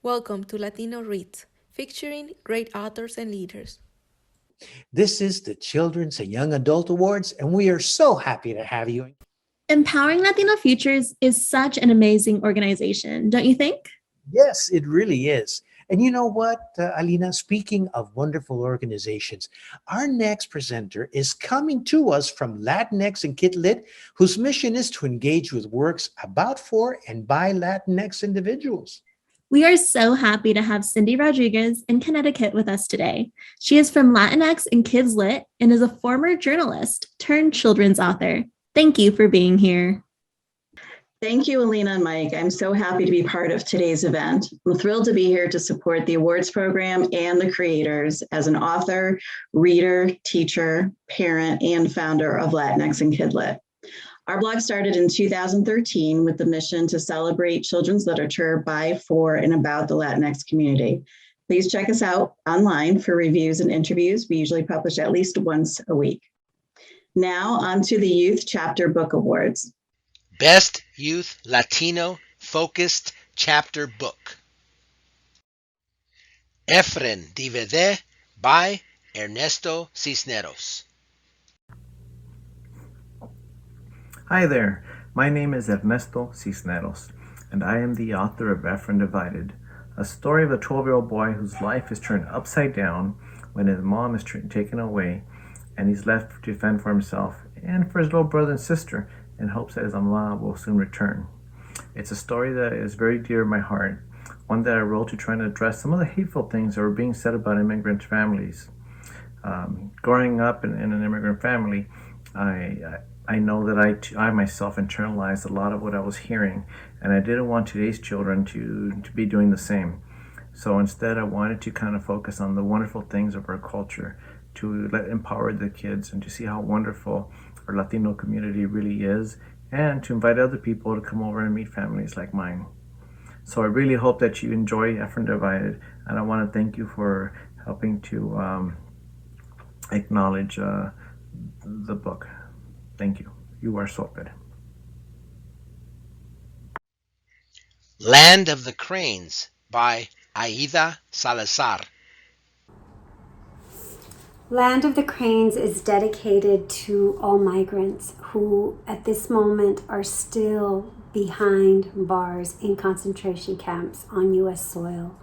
Welcome to Latino Reads, featuring great authors and leaders. This is the Children's and Young Adult Awards, and we are so happy to have you. Empowering Latino Futures is such an amazing organization, don't you think? Yes, it really is. And you know what, Alina, speaking of wonderful organizations, our next presenter is coming to us from Latinx and Kid Lit, whose mission is to engage with works about, for, and by Latinx individuals. We are so happy to have Cindy Rodriguez in Connecticut with us today. She is from Latinx and Kids Lit and is a former journalist turned children's author. Thank you for being here. Thank you, Alina and Mike. I'm so happy to be part of today's event. I'm thrilled to be here to support the awards program and the creators as an author, reader, teacher, parent, and founder of Latinx and Kid Lit. Our blog started in 2013 with the mission to celebrate children's literature by, for, and about the Latinx community. Please check us out online for reviews and interviews. We usually publish at least once a week. Now on to the Youth Chapter Book Awards. Best Youth Latino Focused Chapter Book. Efren DVD by Ernesto Cisneros. Hi there, my name is Ernesto Cisneros, and I am the author of Efren Divided, a story of a 12-year-old boy whose life is turned upside down when his mom is taken away, and he's left to fend for himself and for his little brother and sister in hopes that his mama will soon return. It's a story that is very dear to my heart, one that I wrote to try to address some of the hateful things that were being said about immigrant families. Growing up in an immigrant family, I know that I myself internalized a lot of what I was hearing, and I didn't want today's children to be doing the same. So instead, I wanted to kind of focus on the wonderful things of our culture, to empower the kids and to see how wonderful our Latino community really is, and to invite other people to come over and meet families like mine. So I really hope that you enjoy Efren Divided, and I want to thank you for helping to acknowledge the book. Thank you. You are so good. Land of the Cranes by Aida Salazar. Land of the Cranes is dedicated to all migrants who at this moment are still behind bars in concentration camps on U.S. soil.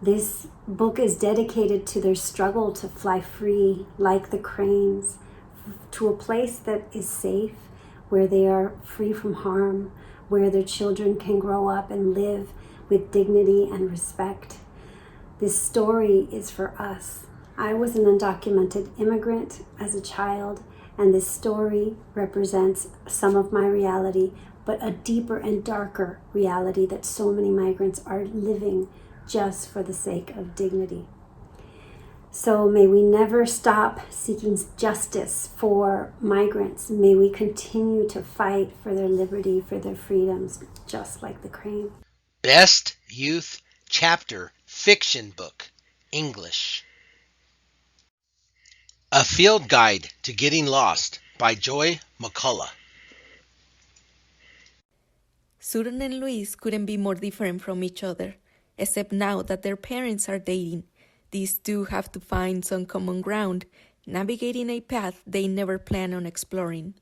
This book is dedicated to their struggle to fly free like the cranes to a place that is safe, where they are free from harm, where their children can grow up and live with dignity and respect. This story is for us. I was an undocumented immigrant as a child, and this story represents some of my reality, but a deeper and darker reality that so many migrants are living just for the sake of dignity. So may we never stop seeking justice for migrants. May we continue to fight for their liberty, for their freedoms, just like the crane. Best Youth Chapter Fiction Book, English. A Field Guide to Getting Lost by Joy McCullough. Sudan and Luis couldn't be more different from each other, except now that their parents are dating. These two have to find some common ground, navigating a path they never planned on exploring.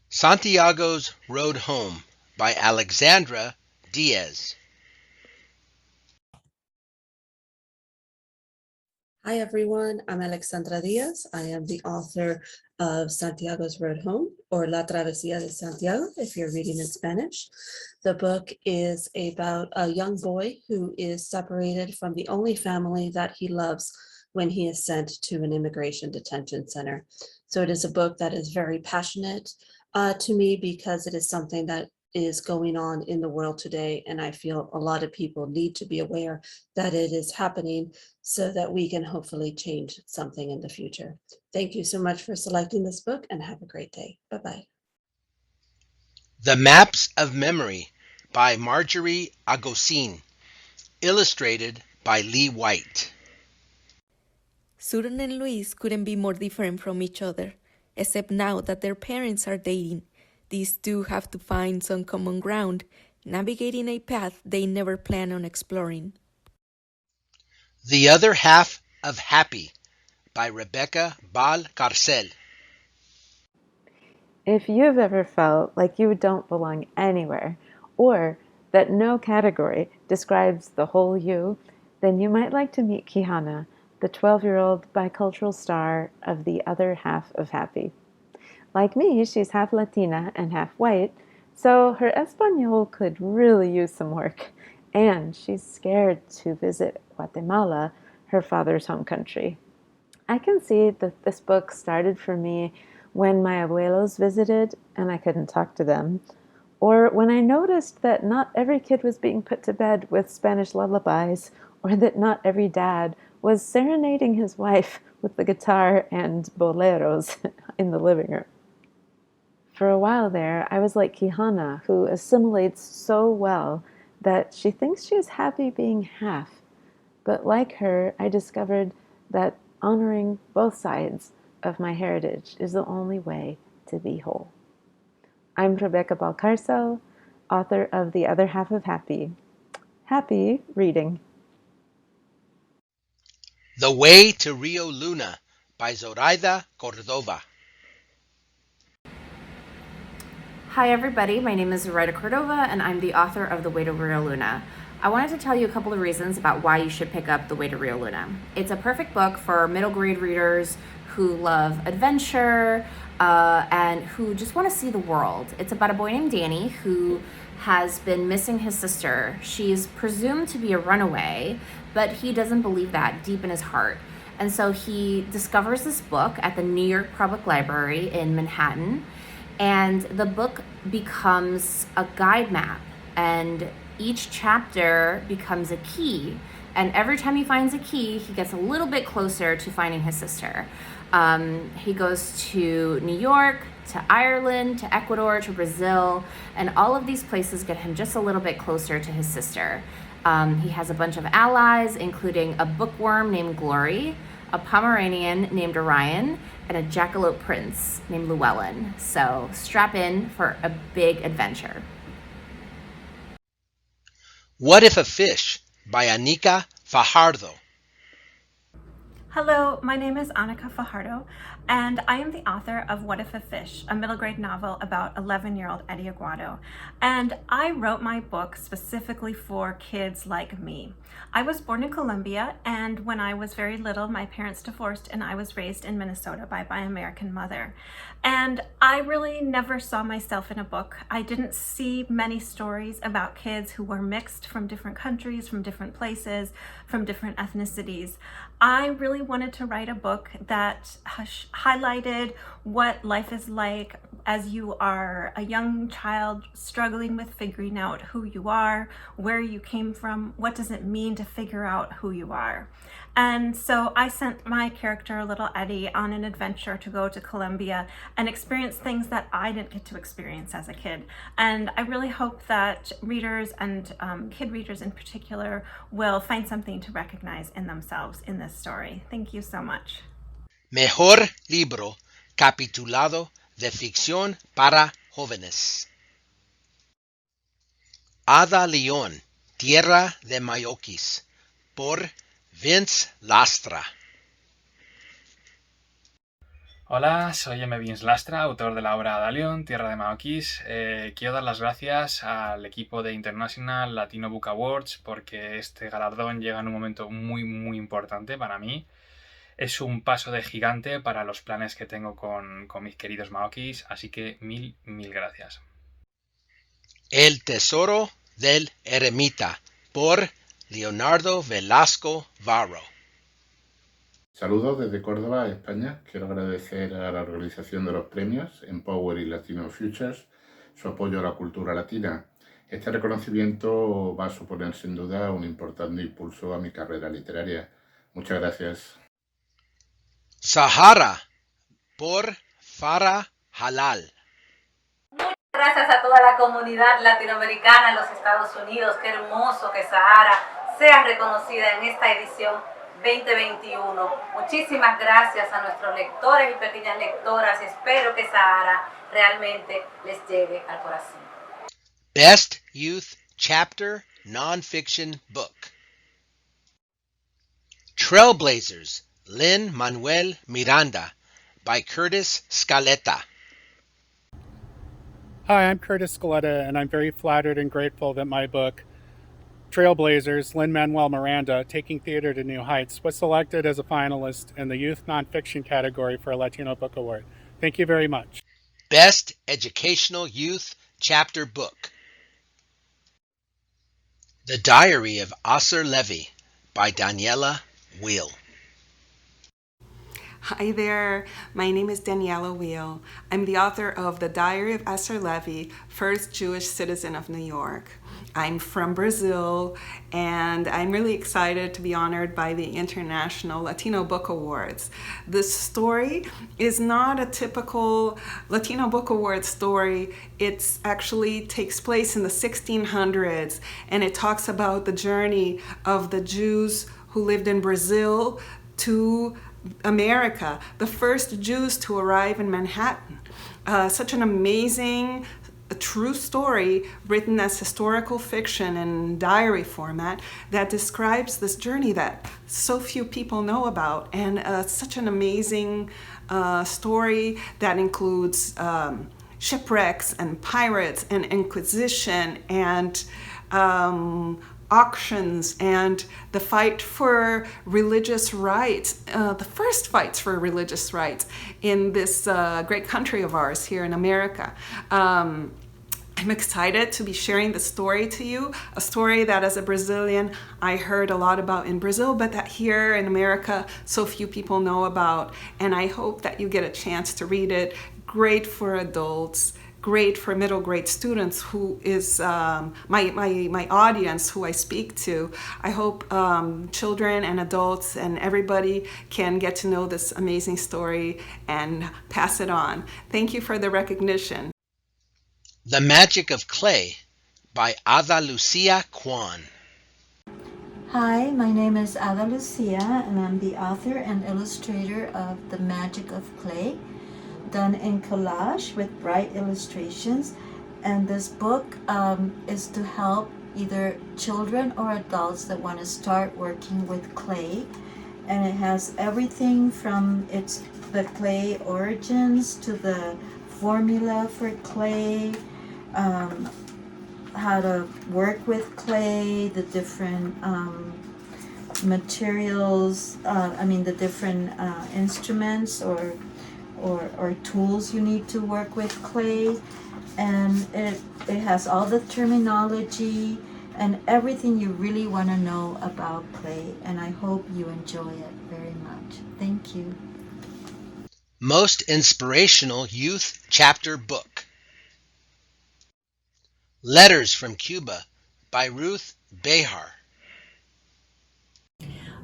Santiago's Road Home by Alexandra Diaz. Hi everyone, I'm Alexandra Diaz. I am the author of Santiago's Road Home, or La Travesía de Santiago if you're reading in Spanish. The book is about a young boy who is separated from the only family that he loves when he is sent to an immigration detention center. So it is a book that is very passionate to me because it is something that is going on in the world today, and I feel a lot of people need to be aware that it is happening so that we can hopefully change something in the future. Thank you so much for selecting this book, and have a great day. Bye-bye. The Maps of Memory by Marjorie Agosin, illustrated by Lee White. Sudan and Luis couldn't be more different from each other, except now that their parents are dating. These two have to find some common ground, navigating a path they never plan on exploring. The Other Half of Happy by Rebecca Valcarcel. If you've ever felt like you don't belong anywhere, or that no category describes the whole you, then you might like to meet Kihana, the 12-year-old bicultural star of The Other Half of Happy. Like me, she's half Latina and half white, so her Espanol could really use some work. And she's scared to visit Guatemala, her father's home country. I can see that this book started for me when my abuelos visited and I couldn't talk to them, or when I noticed that not every kid was being put to bed with Spanish lullabies, or that not every dad was serenading his wife with the guitar and boleros in the living room. For a while there, I was like Kihana, who assimilates so well that she thinks she is happy being half. But like her, I discovered that honoring both sides of my heritage is the only way to be whole. I'm Rebecca Valcarcel, author of The Other Half of Happy. Happy reading. The Way to Rio Luna by Zoraida Cordova. Hi everybody, my name is Zoraida Cordova and I'm the author of The Way to Rio Luna. I wanted to tell you a couple of reasons about why you should pick up The Way to Rio Luna. It's a perfect book for middle grade readers who love adventure and who just want to see the world. It's about a boy named Danny who has been missing his sister. She's presumed to be a runaway, but he doesn't believe that deep in his heart. And so he discovers this book at the New York Public Library in Manhattan. And the book becomes a guide map, and each chapter becomes a key. And every time he finds a key, he gets a little bit closer to finding his sister. He goes to New York, to Ireland, to Ecuador, to Brazil, and all of these places get him just a little bit closer to his sister. He has a bunch of allies, including a bookworm named Glory, a Pomeranian named Orion, and a jackalope prince named Llewellyn. So strap in for a big adventure. What If a Fish by Anika Fajardo. Hello, my name is Annika Fajardo, and I am the author of What If a Fish, a middle grade novel about 11-year-old Eddie Aguado. And I wrote my book specifically for kids like me. I was born in Colombia, and when I was very little, my parents divorced, and I was raised in Minnesota by my American mother. And I really never saw myself in a book. I didn't see many stories about kids who were mixed from different countries, from different places, from different ethnicities. I really wanted to write a book that highlighted what life is like as you are a young child struggling with figuring out who you are, where you came from, what does it mean to figure out who you are. And so I sent my character, little Eddie, on an adventure to go to Colombia and experience things that I didn't get to experience as a kid. And I really hope that readers and kid readers in particular will find something to recognize in themselves in this story. Thank you so much. Mejor libro capitulado de ficción para jóvenes. Ada León, Tierra de Mayoquis, por Vince Lastra. Hola, soy M. Vince Lastra, autor de la obra Ada León, Tierra de Maoquis. Quiero dar las gracias al equipo de International Latino Book Awards porque este galardón llega en un momento muy importante para mí. Es un paso de gigante para los planes que tengo con mis queridos Maoquis, así que mil gracias. El Tesoro del Eremita, por Leonardo Velasco Varro. Saludos desde Córdoba, España. Quiero agradecer a la organización de los premios Empower y Latino Futures su apoyo a la cultura latina. Este reconocimiento va a suponer sin duda un importante impulso a mi carrera literaria. Muchas gracias. Sahara, por Farah Halal. Muchas gracias a toda la comunidad latinoamericana en los Estados Unidos. Qué hermoso que Sahara sea reconocida en esta edición 2021. Muchísimas gracias a nuestros lectores y pequeñas lectoras. Espero que Sahara realmente les llegue al corazón. Best Youth chapter nonfiction book. Trailblazers, Lin-Manuel Miranda, by Curtis Scaletta. Hi, I'm Curtis Scaletta, and I'm very flattered and grateful that my book, Trailblazers, Lin-Manuel Miranda, Taking Theater to New Heights, was selected as a finalist in the Youth Nonfiction category for a Latino Book Award. Thank you very much. Best Educational Youth Chapter Book. The Diary of Asser Levy, by Daniela Wheel. Hi there, my name is Daniela Wheel. I'm the author of The Diary of Asser Levy, first Jewish citizen of New York. I'm from Brazil, and I'm really excited to be honored by the International Latino Book Awards. This story is not a typical Latino Book Award story. It actually takes place in the 1600s, and it talks about the journey of the Jews who lived in Brazil to America, the first Jews to arrive in Manhattan. Such an amazing, true story written as historical fiction in diary format that describes this journey that so few people know about, and such an amazing story that includes shipwrecks and pirates and Inquisition and auctions and the fight for religious rights, the first fights for religious rights in this great country of ours here in America. I'm excited to be sharing the story to you, a story that as a Brazilian I heard a lot about in Brazil, but that here in America so few people know about, and I hope that you get a chance to read it. Great for adults, great for middle grade students, who is my audience who I speak to. I hope children and adults and everybody can get to know this amazing story and pass it on. Thank you for the recognition. The Magic of Clay, by Ada Lucia Kwan. Hi, my name is Ada Lucia, and I'm the author and illustrator of The Magic of Clay, done in collage with bright illustrations. And this book is to help either children or adults that want to start working with clay. And it has everything from the clay origins to the formula for clay, how to work with clay, the different materials, the different instruments or tools you need to work with clay. And it has all the terminology and everything you really want to know about clay. And I hope you enjoy it very much. Thank you. Most Inspirational Youth Chapter Book. Letters from Cuba, by Ruth Behar.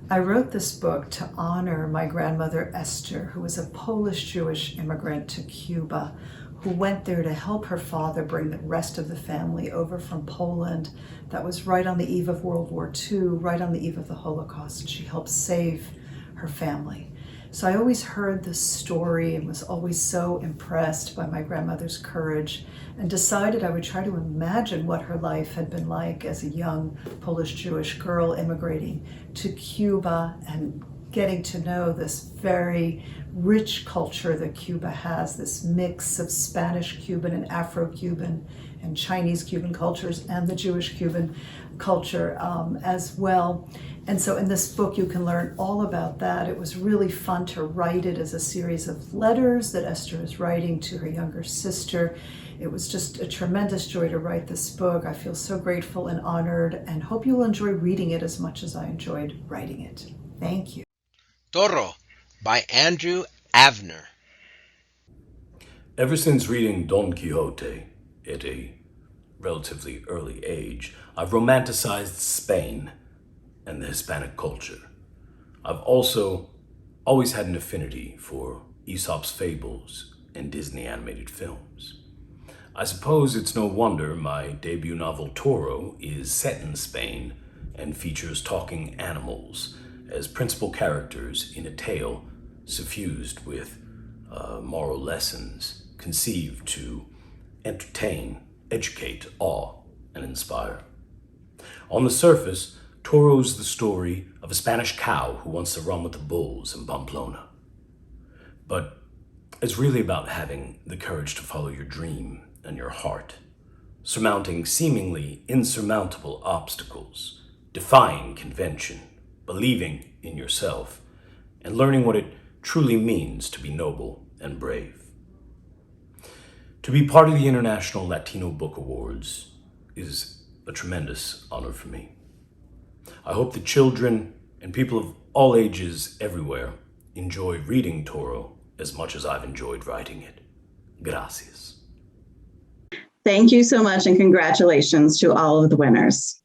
I wrote this book to honor my grandmother Esther, who was a Polish Jewish immigrant to Cuba, who went there to help her father bring the rest of the family over from Poland. That was right on the eve of World War II, right on the eve of the Holocaust, and she helped save her family. So I always heard this story and was always so impressed by my grandmother's courage, and decided I would try to imagine what her life had been like as a young Polish Jewish girl immigrating to Cuba and getting to know this very rich culture that Cuba has, this mix of Spanish Cuban and Afro-Cuban and Chinese Cuban cultures and the Jewish Cuban culture as well. And so in this book you can learn all about that. It was really fun to write it as a series of letters that Esther is writing to her younger sister. It was just a tremendous joy to write this book. I feel so grateful and honored, and hope you will enjoy reading it as much as I enjoyed writing it. Thank you. Toro, by Andrew Avner. Ever since reading Don Quixote at a relatively early age, I've romanticized Spain and the Hispanic culture. I've also always had an affinity for Aesop's fables and Disney animated films. I suppose it's no wonder my debut novel Toro is set in Spain and features talking animals as principal characters in a tale suffused with moral lessons conceived to entertain, educate, awe, and inspire. On the surface, Toro's the story of a Spanish cow who wants to run with the bulls in Pamplona. But it's really about having the courage to follow your dream and your heart, surmounting seemingly insurmountable obstacles, defying convention, believing in yourself, and learning what it truly means to be noble and brave. To be part of the International Latino Book Awards is a tremendous honor for me. I hope that children and people of all ages everywhere enjoy reading Toro as much as I've enjoyed writing it. Gracias. Thank you so much, and congratulations to all of the winners.